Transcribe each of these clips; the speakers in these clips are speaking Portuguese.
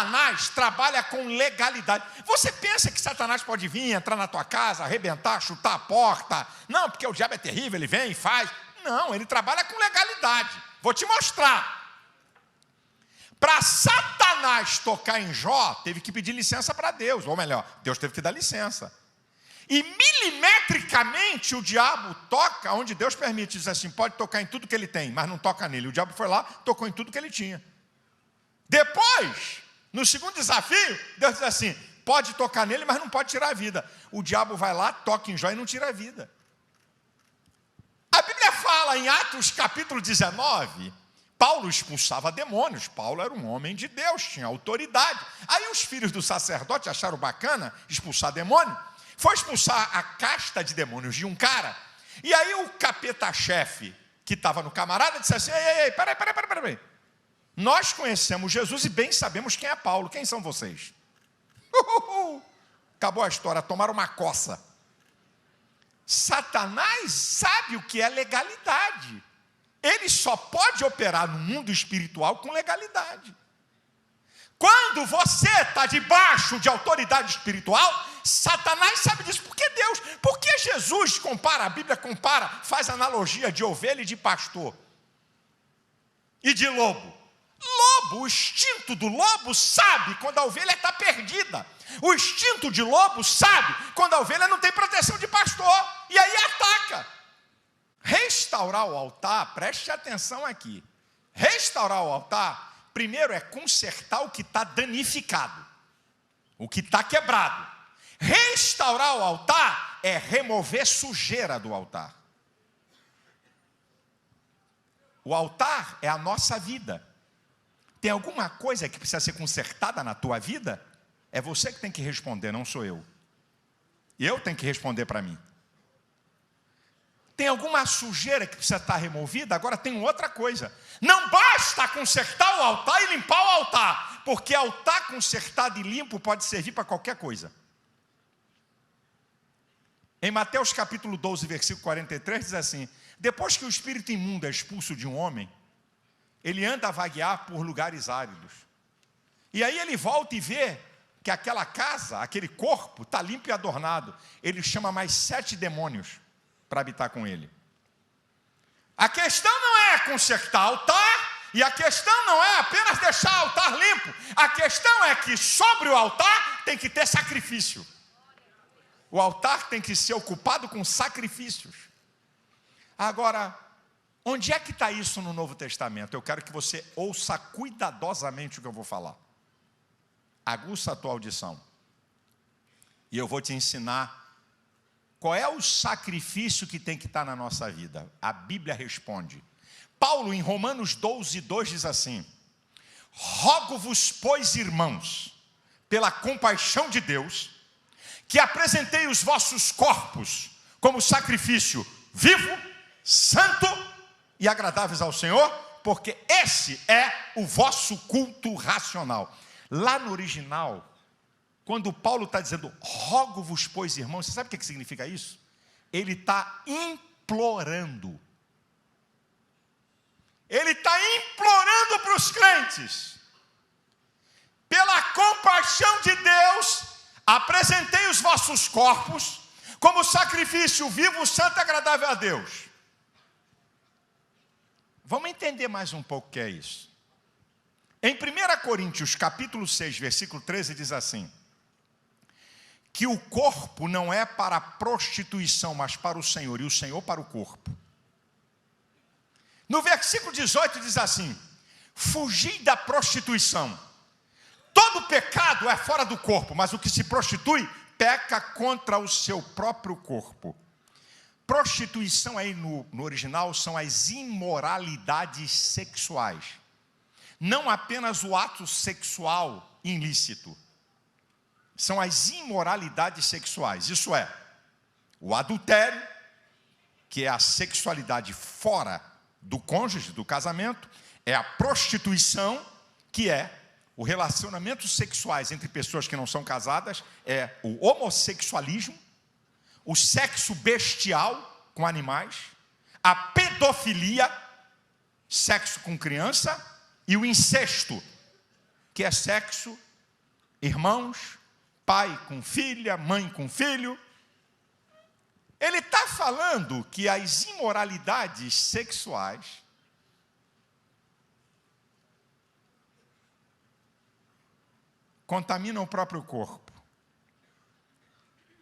Satanás trabalha com legalidade. Você pensa que Satanás pode vir, entrar na tua casa, arrebentar, chutar a porta? Não, porque o diabo é terrível, ele vem e faz. Não, ele trabalha com legalidade. Vou te mostrar. Para Satanás tocar em Jó, teve que pedir licença para Deus. Ou melhor, Deus teve que dar licença. E milimetricamente o diabo toca onde Deus permite. Diz assim, pode tocar em tudo que ele tem, mas não toca nele. O diabo foi lá, tocou em tudo que ele tinha. Depois, no segundo desafio, Deus diz assim, pode tocar nele, mas não pode tirar a vida. O diabo vai lá, toca em Jó e não tira a vida. A Bíblia fala em Atos capítulo 19, Paulo expulsava demônios. Paulo era um homem de Deus, tinha autoridade. Aí os filhos do sacerdote acharam bacana expulsar demônio. Foi expulsar a casta de demônios de um cara. E aí o capeta-chefe, que estava no camarada, disse assim, ei, peraí. Nós conhecemos Jesus e bem sabemos quem é Paulo. Quem são vocês? Acabou a história, tomaram uma coça. Satanás sabe o que é legalidade. Ele só pode operar no mundo espiritual com legalidade. Quando você está debaixo de autoridade espiritual, Satanás sabe disso. Por que Deus? Por que Jesus compara, a Bíblia compara, faz analogia de ovelha e de pastor? E de lobo. Lobo, o instinto do lobo sabe quando a ovelha está perdida. O instinto de lobo sabe quando a ovelha não tem proteção de pastor. E aí ataca. Restaurar o altar, preste atenção aqui. Restaurar o altar, primeiro é consertar o que está danificado. O que está quebrado. Restaurar o altar é remover sujeira do altar. O altar é a nossa vida. Tem alguma coisa que precisa ser consertada na tua vida? É você que tem que responder, não sou eu. Eu tenho que responder para mim. Tem alguma sujeira que precisa estar removida? Agora tem outra coisa. Não basta consertar o altar e limpar o altar, porque altar consertado e limpo pode servir para qualquer coisa. Em Mateus capítulo 12, versículo 43, diz assim, depois que o espírito imundo é expulso de um homem, ele anda a vaguear por lugares áridos. E aí ele volta e vê que aquela casa, aquele corpo, está limpo e adornado. Ele chama mais 7 demônios para habitar com ele. A questão não é consertar altar, e a questão não é apenas deixar o altar limpo. A questão é que sobre o altar tem que ter sacrifício. O altar tem que ser ocupado com sacrifícios. Agora, onde é que está isso no Novo Testamento? Eu quero que você ouça cuidadosamente o que eu vou falar. Aguça a tua audição. E eu vou te ensinar qual é o sacrifício que tem que estar na nossa vida. A Bíblia responde. Paulo, em Romanos 12, 2, diz assim, rogo-vos, pois, irmãos, pela compaixão de Deus, que apresentei os vossos corpos como sacrifício vivo, santo e agradáveis ao Senhor, porque esse é o vosso culto racional. Lá no original, quando Paulo está dizendo, rogo-vos, pois, irmãos, você sabe o que significa isso? Ele está implorando. Ele está implorando para os crentes. Pela compaixão de Deus, apresentei os vossos corpos como sacrifício vivo, santo e agradável a Deus. Vamos entender mais um pouco o que é isso. Em 1 Coríntios, capítulo 6, versículo 13, diz assim, que o corpo não é para a prostituição, mas para o Senhor, e o Senhor para o corpo. No versículo 18 diz assim, fugi da prostituição. Todo pecado é fora do corpo, mas o que se prostitui, peca contra o seu próprio corpo. Prostituição aí no original são as imoralidades sexuais. Não apenas o ato sexual ilícito. São as imoralidades sexuais. Isso é, o adultério, que é a sexualidade fora do cônjuge, do casamento. É a prostituição, que é o relacionamento sexuais entre pessoas que não são casadas. É o homossexualismo, o sexo bestial com animais, a pedofilia, sexo com criança, e o incesto, que é sexo irmãos, pai com filha, mãe com filho. Ele está falando que as imoralidades sexuais contaminam o próprio corpo.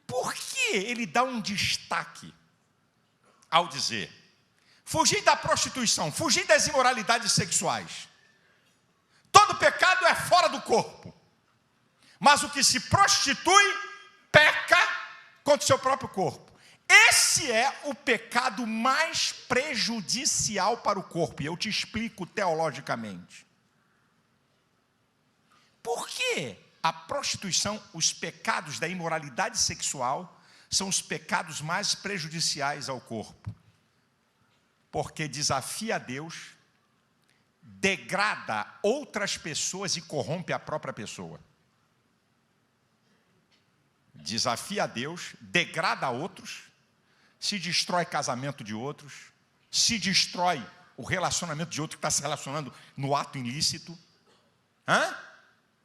Por que ele dá um destaque ao dizer: fugir da prostituição, fugir das imoralidades sexuais? Todo pecado é fora do corpo, mas o que se prostitui, peca contra o seu próprio corpo. Esse é o pecado mais prejudicial para o corpo, e eu te explico teologicamente. Por que a prostituição, os pecados da imoralidade sexual, são os pecados mais prejudiciais ao corpo? Porque desafia a Deus, degrada outras pessoas e corrompe a própria pessoa. Desafia a Deus, degrada a outros, se destrói casamento de outros, se destrói o relacionamento de outro que está se relacionando no ato ilícito,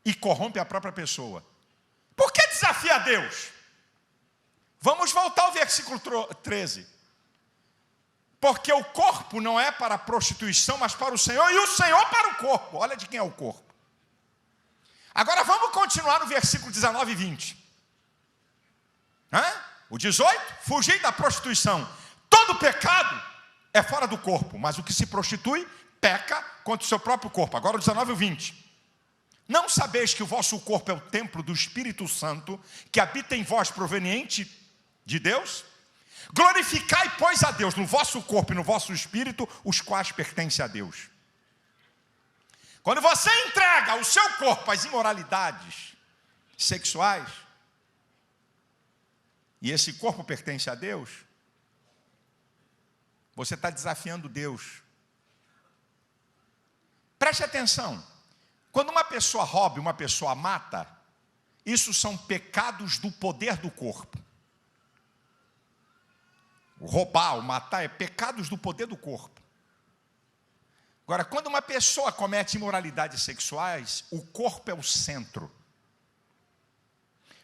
e corrompe a própria pessoa. Por que desafia a Deus? Vamos voltar ao versículo 13. Porque o corpo não é para a prostituição, mas para o Senhor, e o Senhor para o corpo. Olha de quem é o corpo. Agora vamos continuar no versículo 19 e 20. O 18, fugir da prostituição. Todo pecado é fora do corpo, mas o que se prostitui, peca contra o seu próprio corpo. Agora o 19 e 20. Não sabeis que o vosso corpo é o templo do Espírito Santo, que habita em vós, proveniente de Deus? Glorificai, pois, a Deus no vosso corpo e no vosso espírito, os quais pertencem a Deus. Quando você entrega o seu corpo às imoralidades sexuais, e esse corpo pertence a Deus, você está desafiando Deus. Preste atenção. Quando uma pessoa rouba e uma pessoa mata, isso são pecados do poder do corpo. O roubar, o matar, é pecados do poder do corpo. Agora, quando uma pessoa comete imoralidades sexuais, o corpo é o centro.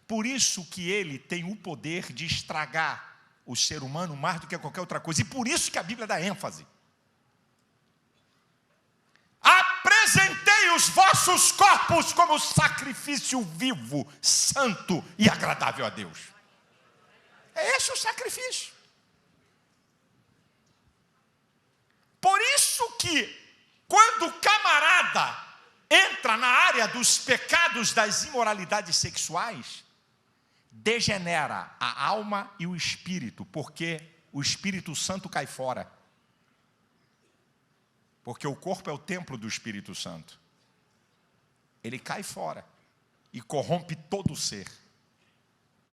Por isso que ele tem o poder de estragar o ser humano mais do que qualquer outra coisa. E por isso que a Bíblia dá ênfase. Apresentei os vossos corpos como sacrifício vivo, santo e agradável a Deus. É esse o sacrifício. Por isso que, quando o camarada entra na área dos pecados das imoralidades sexuais, degenera a alma e o espírito, porque o Espírito Santo cai fora. Porque o corpo é o templo do Espírito Santo. Ele cai fora e corrompe todo o ser.